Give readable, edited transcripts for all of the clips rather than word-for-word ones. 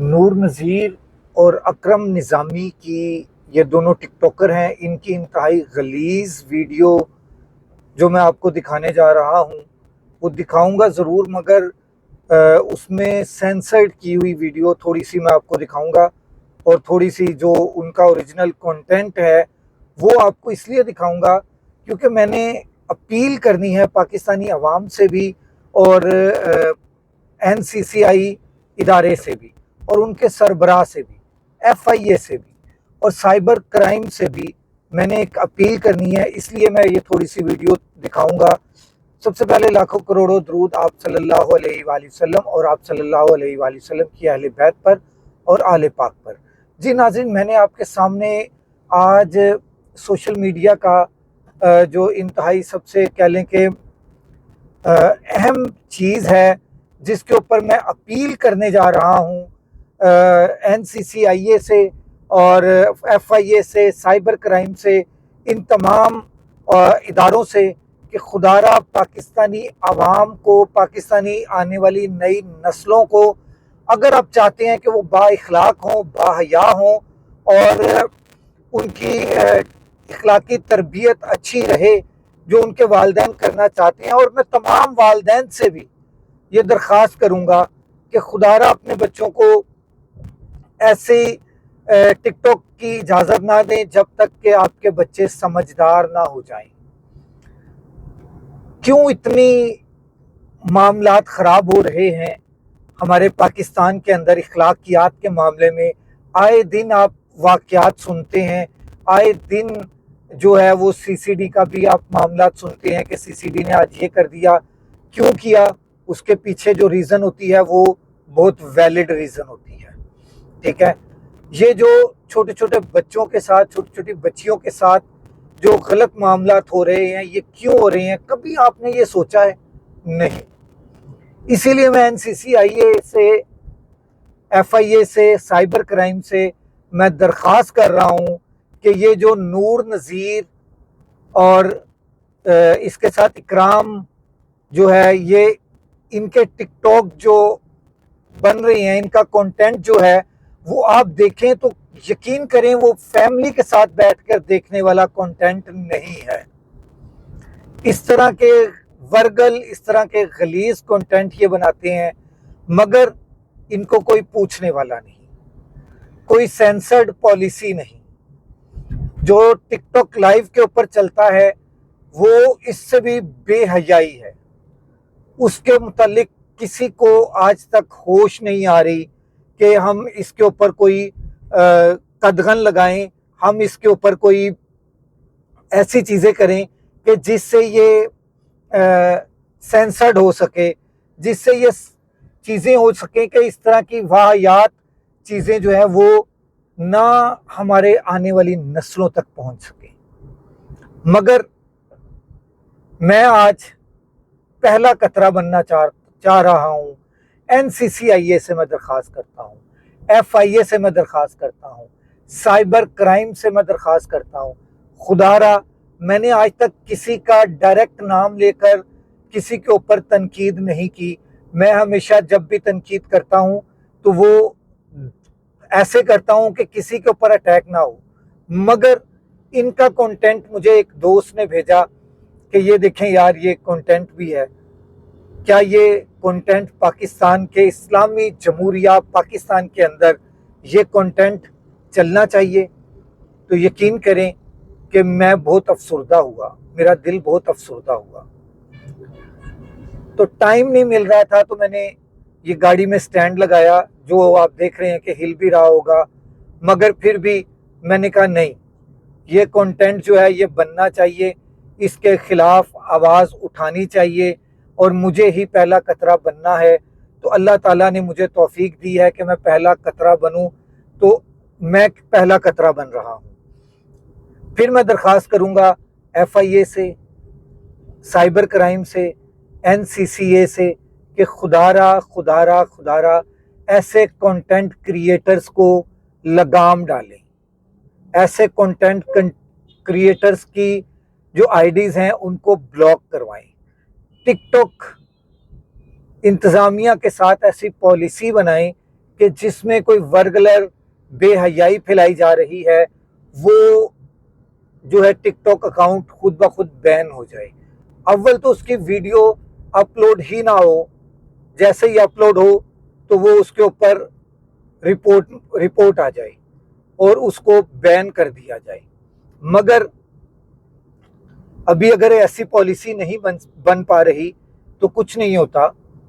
نور نذیر اور اکرم نظامی کی، یہ دونوں ٹک ٹاکر ہیں، ان کی انتہائی غلیظ ویڈیو جو میں آپ کو دکھانے جا رہا ہوں وہ دکھاؤں گا ضرور، مگر اس میں سینسرڈ کی ہوئی ویڈیو تھوڑی سی میں آپ کو دکھاؤں گا، اور تھوڑی سی جو ان کا اوریجنل کنٹینٹ ہے وہ آپ کو اس لیے دکھاؤں گا کیونکہ میں نے اپیل کرنی ہے پاکستانی عوام سے بھی، اور NCCI ادارے سے بھی، اور ان کے سربراہ سے بھی، FIA سے بھی، اور سائبر کرائم سے بھی میں نے ایک اپیل کرنی ہے۔ اس لیے میں یہ تھوڑی سی ویڈیو دکھاؤں گا۔ سب سے پہلے لاکھوں کروڑوں درود آپ صلی اللہ علیہ وآلہ وسلم اور آپ صلی اللہ علیہ وآلہ وسلم کی اہل بیت پر اور آل پاک پر۔ جی ناظرین، میں نے آپ کے سامنے آج سوشل میڈیا کا جو انتہائی سب سے کہہ لیں کہ اہم چیز ہے جس کے اوپر میں اپیل کرنے جا رہا ہوں NCCI سے اور FIA سے، سائبر کرائم سے، ان تمام اداروں سے کہ خدا را پاکستانی عوام کو، پاکستانی آنے والی نئی نسلوں کو، اگر آپ چاہتے ہیں کہ وہ با اخلاق ہوں، با حیا ہوں اور ان کی اخلاقی تربیت اچھی رہے جو ان کے والدین کرنا چاہتے ہیں، اور میں تمام والدین سے بھی یہ درخواست کروں گا کہ خدا را اپنے بچوں کو ایسی ٹک ٹاک کی اجازت نہ دیں جب تک کہ آپ کے بچے سمجھدار نہ ہو جائیں۔ کیوں اتنی معاملات خراب ہو رہے ہیں ہمارے پاکستان کے اندر اخلاقیات کے معاملے میں؟ آئے دن آپ واقعات سنتے ہیں، آئے دن جو ہے وہ CCD کا بھی آپ معاملات سنتے ہیں کہ CCD نے آج یہ کر دیا۔ کیوں کیا؟ اس کے پیچھے جو ریزن ہوتی ہے وہ بہت ویلڈ ریزن ہوتی ہے، ٹھیک ہے؟ یہ جو چھوٹے چھوٹے بچوں کے ساتھ، چھوٹی چھوٹی بچیوں کے ساتھ جو غلط معاملات ہو رہے ہیں، یہ کیوں ہو رہے ہیں؟ کبھی آپ نے یہ سوچا ہے؟ نہیں۔ اسی لیے میں NCCI سے، FIA سے، سائبر کرائم سے میں درخواست کر رہا ہوں کہ یہ جو نور نذیر اور اس کے ساتھ اکرام جو ہے، یہ ان کے ٹک ٹاک جو بن رہی ہیں، ان کا کنٹینٹ جو ہے وہ آپ دیکھیں تو یقین کریں وہ فیملی کے ساتھ بیٹھ کر دیکھنے والا کنٹینٹ نہیں ہے۔ اس طرح کے ورگل، اس طرح کے غلیظ کنٹینٹ یہ بناتے ہیں، مگر ان کو کوئی پوچھنے والا نہیں، کوئی سینسرڈ پالیسی نہیں۔ جو ٹک ٹاک لائیو کے اوپر چلتا ہے وہ اس سے بھی بے حیائی ہے۔ اس کے متعلق کسی کو آج تک ہوش نہیں آ رہی کہ ہم اس کے اوپر کوئی قدغن لگائیں، ہم اس کے اوپر کوئی ایسی چیزیں کریں کہ جس سے یہ سینسرڈ ہو سکے، جس سے یہ چیزیں ہو سکیں کہ اس طرح کی واہیات چیزیں جو ہے وہ نہ ہمارے آنے والی نسلوں تک پہنچ سکیں۔ مگر میں آج پہلا قطرہ بننا چاہ رہا ہوں۔ NCCI سے میں درخواست کرتا ہوں، FIA سے میں درخواست کرتا ہوں، سائبر کرائم سے میں درخواست کرتا ہوں، خدا را میں نے آج تک کسی کا ڈائریکٹ نام لے کر کسی کے اوپر تنقید نہیں کی۔ میں ہمیشہ جب بھی تنقید کرتا ہوں تو وہ ایسے کرتا ہوں کہ کسی کے اوپر اٹیک نہ ہو، مگر ان کا کنٹینٹ مجھے ایک دوست نے بھیجا کہ یہ دیکھیں یار، یہ کنٹینٹ بھی ہے، کیا یہ کنٹینٹ پاکستان کے، اسلامی جمہوریہ پاکستان کے اندر یہ کنٹینٹ چلنا چاہیے؟ تو یقین کریں کہ میں بہت افسردہ ہوا، میرا دل بہت افسردہ ہوا۔ تو ٹائم نہیں مل رہا تھا تو میں نے یہ گاڑی میں سٹینڈ لگایا، جو آپ دیکھ رہے ہیں کہ ہل بھی رہا ہوگا، مگر پھر بھی میں نے کہا نہیں، یہ کنٹینٹ جو ہے یہ بننا چاہیے، اس کے خلاف آواز اٹھانی چاہیے، اور مجھے ہی پہلا قطرہ بننا ہے۔ تو اللہ تعالیٰ نے مجھے توفیق دی ہے کہ میں پہلا قطرہ بنوں، تو میں پہلا قطرہ بن رہا ہوں۔ پھر میں درخواست کروں گا FIA سے، سائبر کرائم سے، NCCA سے کہ خدا را ایسے کنٹینٹ کریٹرز کو لگام ڈالیں، ایسے کنٹینٹ کریٹرز کی جو IDs ہیں ان کو بلاک کروائیں۔ ٹک ٹاک انتظامیہ کے ساتھ ایسی پالیسی بنائیں کہ جس میں کوئی ورگلر بے حیائی پھیلائی جا رہی ہے وہ جو ہے ٹک ٹاک اکاؤنٹ خود بخود بین ہو جائے۔ اول تو اس کی ویڈیو اپلوڈ ہی نہ ہو، جیسے ہی اپلوڈ ہو تو وہ اس کے اوپر رپورٹ آ جائے اور اس کو بین کر دیا جائے۔ مگر ابھی اگر ایسی پالیسی نہیں بن پا رہی تو کچھ نہیں ہوتا۔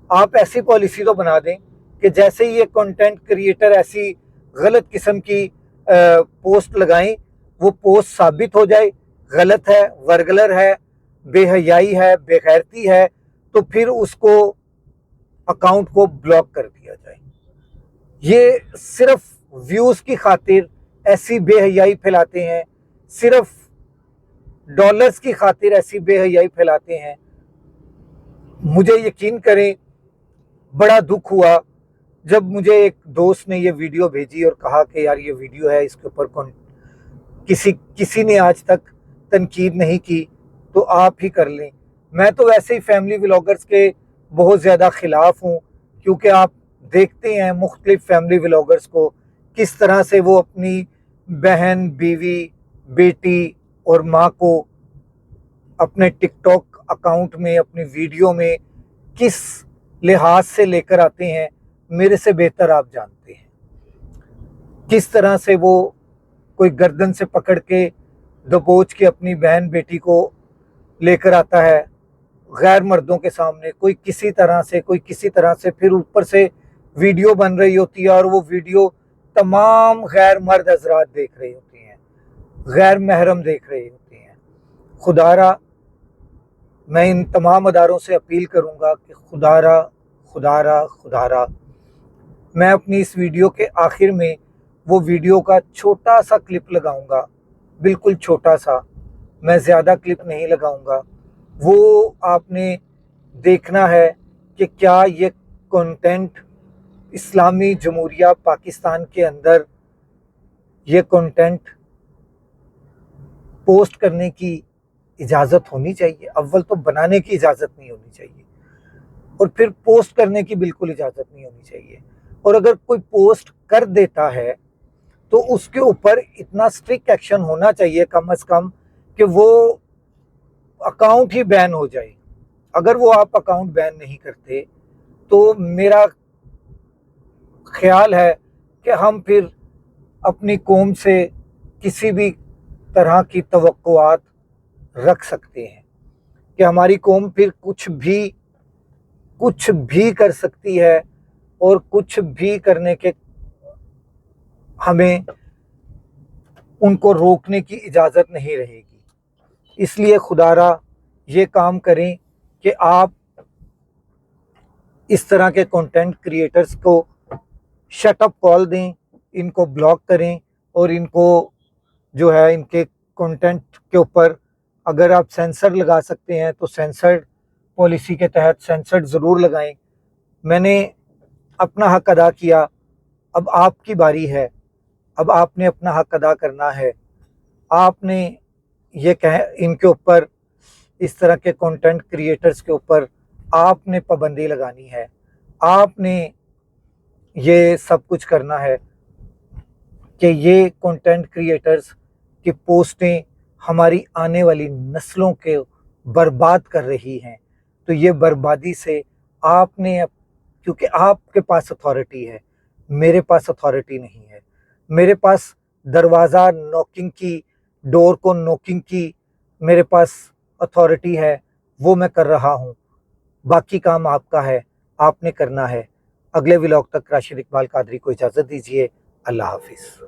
آپ ایسی پالیسی تو بنا دیں کہ جیسے ہی یہ کنٹینٹ کریٹر ایسی غلط قسم کی پوسٹ لگائیں، وہ پوسٹ ثابت ہو جائے غلط ہے، ورگلر ہے، بے حیائی ہے، بے غیرتی ہے، تو پھر اس کو اکاؤنٹ کو بلاک کر دیا جائے۔ یہ صرف ویوز کی خاطر ایسی بے حیائی پھیلاتے ہیں، صرف ڈالرز کی خاطر ایسی بے حیائی پھیلاتے ہیں۔ مجھے یقین کریں بڑا دکھ ہوا جب مجھے ایک دوست نے یہ ویڈیو بھیجی اور کہا کہ یار یہ ویڈیو ہے، اس کے اوپر کسی نے آج تک تنقید نہیں کی تو آپ ہی کر لیں۔ میں تو ویسے ہی فیملی ولاگرز کے بہت زیادہ خلاف ہوں، کیونکہ آپ دیکھتے ہیں مختلف فیملی ولاگرز کو کس طرح سے وہ اپنی بہن، بیوی، بیٹی اور ماں کو اپنے ٹک ٹاک اکاؤنٹ میں، اپنی ویڈیو میں کس لحاظ سے لے کر آتے ہیں، میرے سے بہتر آپ جانتے ہیں۔ کس طرح سے وہ کوئی گردن سے پکڑ کے دبوچ کے اپنی بہن بیٹی کو لے کر آتا ہے غیر مردوں کے سامنے، کوئی کسی طرح سے پھر اوپر سے ویڈیو بن رہی ہوتی ہے اور وہ ویڈیو تمام غیر مرد حضرات دیکھ رہے ہوتے ہیں، غیر محرم دیکھ رہے ہوتے ہیں۔ خدا میں ان تمام اداروں سے اپیل کروں گا کہ خدا را میں اپنی اس ویڈیو کے آخر میں وہ ویڈیو کا چھوٹا سا کلپ لگاؤں گا، بالکل چھوٹا سا، میں زیادہ کلپ نہیں لگاؤں گا۔ وہ آپ نے دیکھنا ہے کہ کیا یہ کنٹینٹ اسلامی جمہوریہ پاکستان کے اندر یہ کنٹینٹ پوسٹ کرنے کی اجازت ہونی چاہیے۔ اول تو بنانے کی اجازت نہیں ہونی چاہیے اور پھر پوسٹ کرنے کی بالکل اجازت نہیں ہونی چاہیے۔ اور اگر کوئی پوسٹ کر دیتا ہے تو اس کے اوپر اتنا سٹرکٹ ایکشن ہونا چاہیے کم از کم کہ وہ اکاؤنٹ ہی بین ہو جائے۔ اگر وہ آپ اکاؤنٹ بین نہیں کرتے تو میرا خیال ہے کہ ہم پھر اپنی قوم سے کسی بھی طرح کی توقعات رکھ سکتے ہیں کہ ہماری قوم پھر کچھ بھی کر سکتی ہے اور کچھ بھی کرنے کے ہمیں ان کو روکنے کی اجازت نہیں رہے گی۔ اس لیے خدا را یہ کام کریں کہ آپ اس طرح کے کنٹینٹ کریٹرز کو شٹ اپ کال دیں، ان کو بلاک کریں اور ان کو جو ہے ان کے کنٹینٹ کے اوپر اگر آپ سینسر لگا سکتے ہیں تو سینسرڈ پالیسی کے تحت سینسرڈ ضرور لگائیں۔ میں نے اپنا حق ادا کیا، اب آپ کی باری ہے، اب آپ نے اپنا حق ادا کرنا ہے۔ آپ نے ان کے اوپر اس طرح کے کنٹینٹ کریٹرز کے اوپر آپ نے پابندی لگانی ہے، آپ نے یہ سب کچھ کرنا ہے کہ یہ کنٹینٹ کریٹرز کی پوسٹیں ہماری آنے والی نسلوں کے برباد کر رہی ہیں۔ تو یہ بربادی سے آپ نے، کیونکہ آپ کے پاس اتھارٹی ہے، میرے پاس اتھارٹی نہیں ہے۔ میرے پاس دروازہ نوکنگ کی، ڈور کو نوکنگ کی میرے پاس اتھارٹی ہے، وہ میں کر رہا ہوں۔ باقی کام آپ کا ہے، آپ نے کرنا ہے۔ اگلے ولاگ تک راشد اقبال قادری کو اجازت دیجیے۔ اللہ حافظ۔